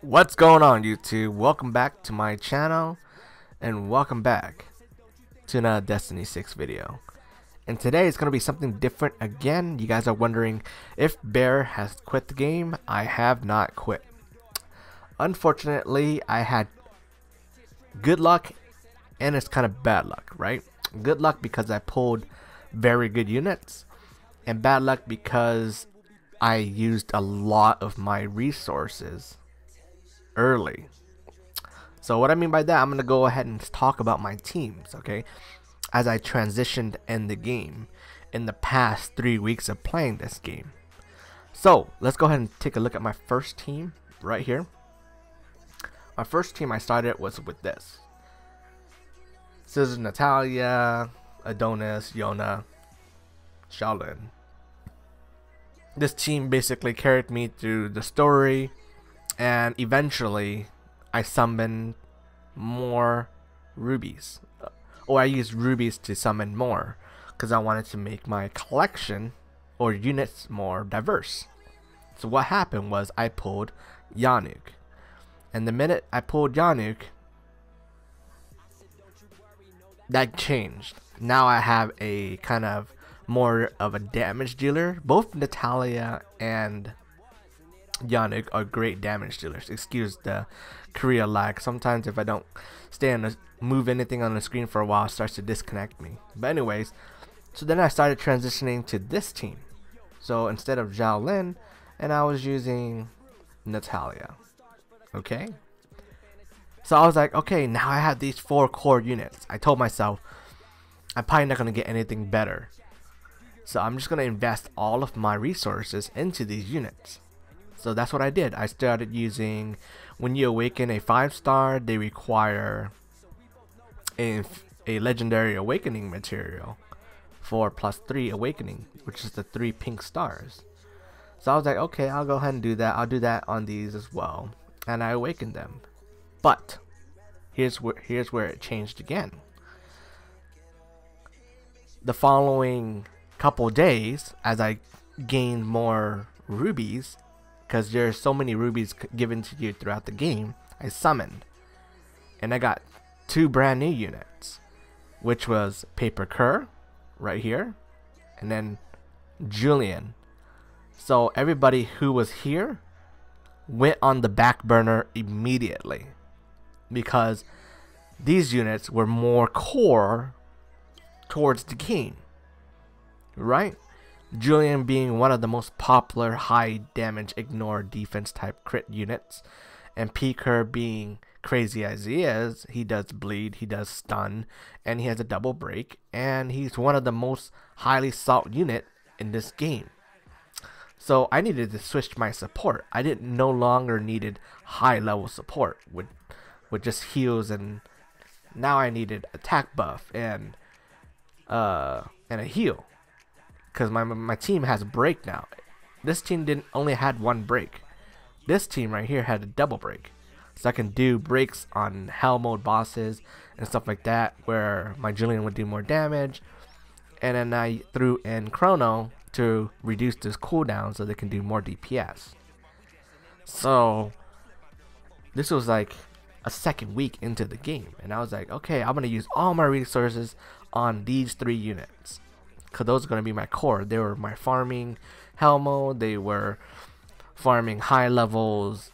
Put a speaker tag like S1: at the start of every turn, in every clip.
S1: What's going on, YouTube? Welcome back to my channel and welcome back to another Destiny 6 video. And today is going to be something different again. You guys are wondering if Bear has quit the game. I have not quit. Unfortunately, I had good luck and it's kind of bad luck, right? Good luck because I pulled very good units, and bad luck because I used a lot of my resources early. So what I mean by that, I'm going to go ahead and talk about my teams, okay? As I transitioned in the game in the past 3 weeks of playing this game. So let's go ahead and take a look at my first team right here. My first team I started was with this. This is Natalia, Adonis, Yona, Shaolin. This team basically carried me through the story, and eventually I summoned more rubies, or I used rubies to summon more because I wanted to make my collection or units more diverse. So what happened was I pulled Yanuk, and the minute I pulled Yanuk, that changed. Now I have a kind of more of a damage dealer. Both Natalia and Yanuk are great damage dealers. Excuse the Korea lag. Sometimes if I don't move anything on the screen for a while, it starts to disconnect me. But anyways, so then I started transitioning to this team. So instead of Xiaolin, and I was using Natalia. Okay. So I was like, okay, now I have these 4 core units. I told myself, I'm probably not going to get anything better. So I'm just going to invest all of my resources into these units. So that's what I did. I started using, when you awaken a 5-star, they require a legendary awakening material for +3 awakening, which is the 3 pink stars. So I was like, okay, I'll go ahead and do that. I'll do that on these as well. And I awakened them. But here's where it changed again. The following couple days, as I gained more rubies, because there's so many rubies given to you throughout the game, I summoned, and I got 2 brand new units, which was Paper Cur right here, and then Julian. So everybody who was here went on the back burner immediately, because these units were more core towards the game, right? Julian being one of the most popular high damage ignore defense type crit units, and Piker being crazy as he is, he does bleed, he does stun, and he has a double break, and he's one of the most highly sought unit in this game. So I needed to switch my support. I no longer needed high level support with just heals, and now I needed attack buff and a heal, because my team has break now. This team only had 1 break. This team right here had a double break, so I can do breaks on hell mode bosses and stuff like that, where my Julian would do more damage, and then I threw in Chrono to reduce this cooldown so they can do more DPS. So this was like a second week into the game, and I was like, okay, I'm gonna use all my resources on these 3 units, because those are gonna be my core. They were my farming hell mode, they were farming high levels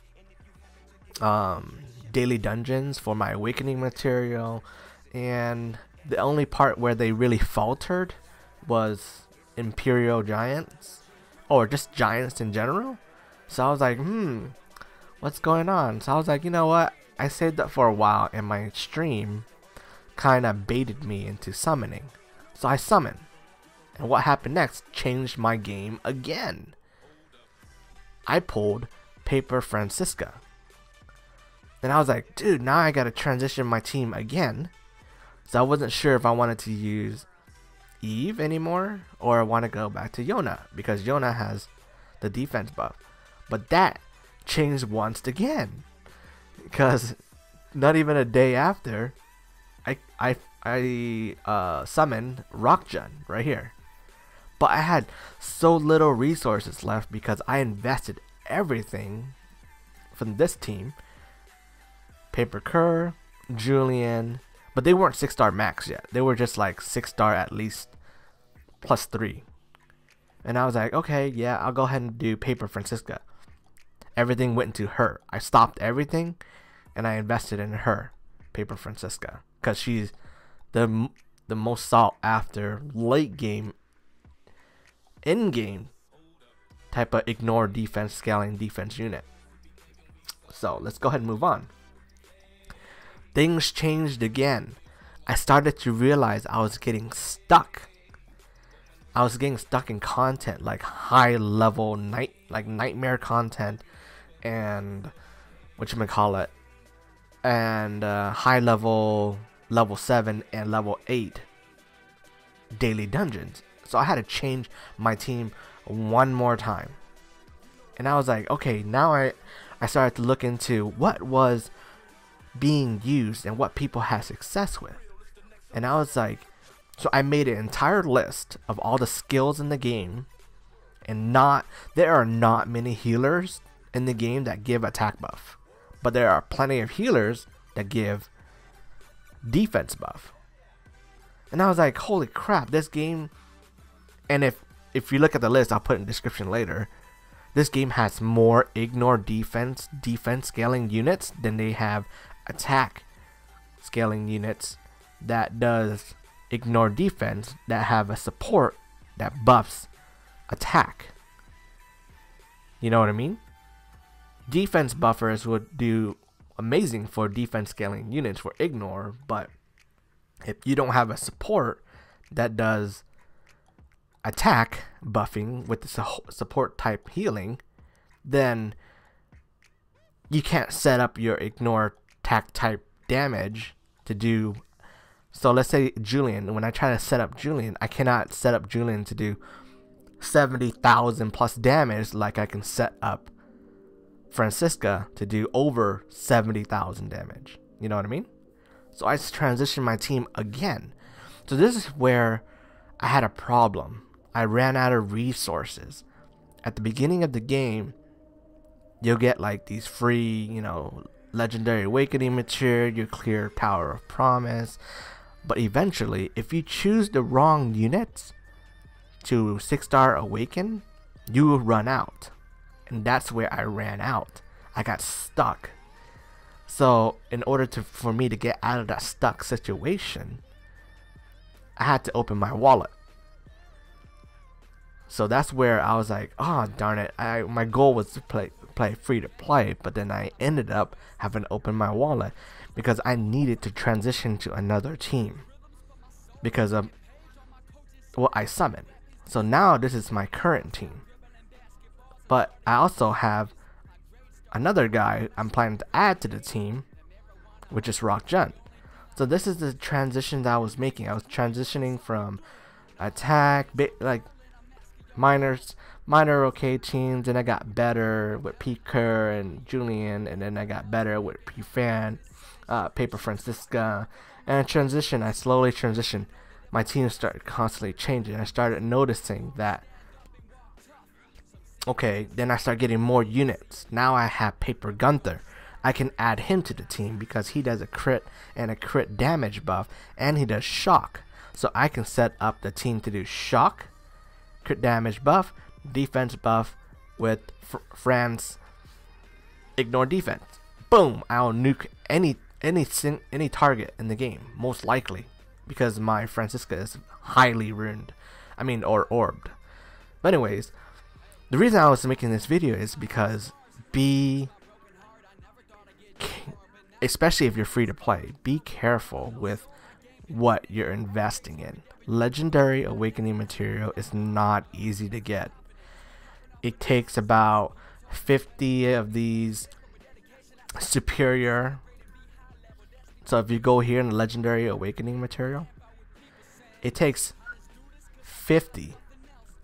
S1: daily dungeons for my awakening material, and the only part where they really faltered was Imperial giants, or just giants in general. So I was like, what's going on? So I was like, you know what, I saved that for a while, and my stream kind of baited me into summoning. So I summoned, and what happened next changed my game again. I pulled Paper Francisca. Then I was like, dude, now I gotta transition my team again. So I wasn't sure if I wanted to use Eve anymore, or I want to go back to Yona, because Yona has the defense buff. But that changed once again, because not even a day after, I summoned Rockjun right here. But I had so little resources left because I invested everything from this team. Paper Kerr, Julian, but they weren't 6-star max yet. They were just like 6-star at least +3. And I was like, okay, yeah, I'll go ahead and do Paper Francisca. Everything went into her. I stopped everything and I invested in her, Paper Francisca, because she's the most sought after late game, in game type of ignore defense scaling defense unit. So let's go ahead and move on. Things changed again. I started to realize I was getting stuck. I was getting stuck in content like high level nightmare content and whatchamacallit, and high level 7 and level 8 daily dungeons. So I had to change my team one more time. And I was like, okay, now I started to look into what was being used and what people had success with. And I was like, so I made an entire list of all the skills in the game, and there are not many healers in the game that give attack buff, but there are plenty of healers that give defense buff. And I was like, holy crap, this game. And if you look at the list, I'll put it in the description later, this game has more ignore defense scaling units than they have attack scaling units that does ignore defense, that have a support that buffs attack. You know what I mean? Defense buffers would do amazing for defense scaling units for ignore, but if you don't have a support that does attack buffing with the support type healing, then you can't set up your ignore attack type damage to do. So let's say Julian, when I try to set up Julian, I cannot set up Julian to do 70,000 plus damage like I can set up Francisca to do over 70,000 damage. You know what I mean? So I transitioned my team again. So this is where I had a problem. I ran out of resources. At the beginning of the game, you'll get like these free, legendary awakening material, you clear Tower of Promise. But eventually, if you choose the wrong units to 6-star awaken, you will run out. And that's where I ran out. I got stuck. So in order for me to get out of that stuck situation, I had to open my wallet. So that's where I was like, oh darn it, my goal was to play free to play, but then I ended up having to open my wallet because I needed to transition to another team because of what I summoned. So now this is my current team, but I also have another guy I'm planning to add to the team, which is Rock Jun. So this is the transition that I was making. I was transitioning from attack, minor okay teams, and I got better with Piker and Julian, and then I got better with P-Fan, Paper Francisca, and I slowly transitioned. My team started constantly changing. I started noticing that, okay, then I start getting more units. Now I have Paper Gunther. I can add him to the team because he does a crit and a crit damage buff, and he does shock. So I can set up the team to do shock, crit damage buff, defense buff with Fran's ignore defense. Boom! I'll nuke any target in the game, most likely, because my Francisca is highly ruined. Or orbed. But anyways, the reason I was making this video is because especially if you're free to play, be careful with what you're investing in. Legendary awakening material is not easy to get. It takes about 50 of these superior. So if you go here in the legendary awakening material, it takes 50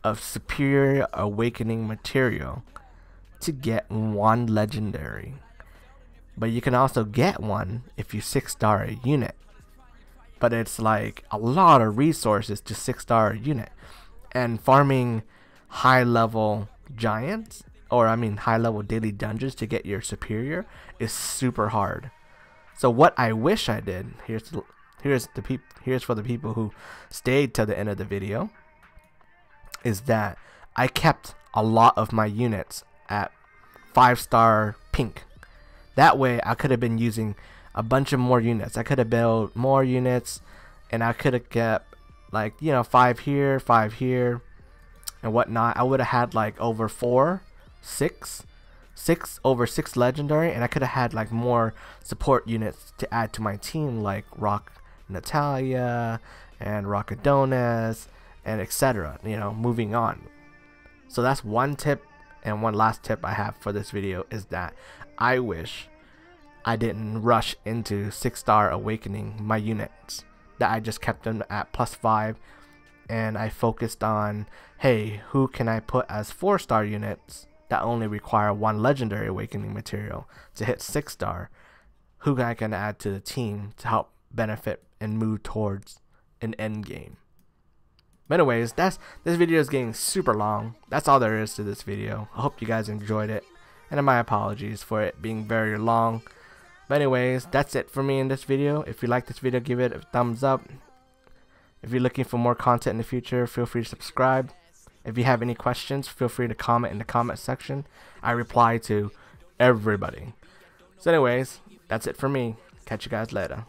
S1: of superior awakening material to get one legendary. But you can also get one if you 6-star a unit. But it's like a lot of resources to 6-star a unit. And farming high level giants or I mean high level daily dungeons to get your superior is super hard. So what I wish I did, here's for the people who stayed till the end of the video, is that I kept a lot of my units at 5-star pink. That way I could have been using a bunch of more units. I could have built more units, and I could have kept, like, you know, 5 here, 5 here, and whatnot. I would have had like over 6 legendary, and I could have had like more support units to add to my team, like Rock Natalia and Rock Adonis and etc. You know, moving on. So that's one tip, and one last tip I have for this video is that I wish I didn't rush into 6-star awakening my units, that I just kept them at +5, and I focused on, hey, who can I put as 4-star units that only require 1 legendary awakening material to hit 6-star, who I can add to the team to help benefit and move towards an end game. But anyways, this video is getting super long. That's all there is to this video. I hope you guys enjoyed it, and my apologies for it being very long. But anyways, that's it for me in this video. If you like this video, give it a thumbs up. If you're looking for more content in the future, feel free to subscribe. If you have any questions, feel free to comment in the comment section. I reply to everybody. So anyways, that's it for me. Catch you guys later.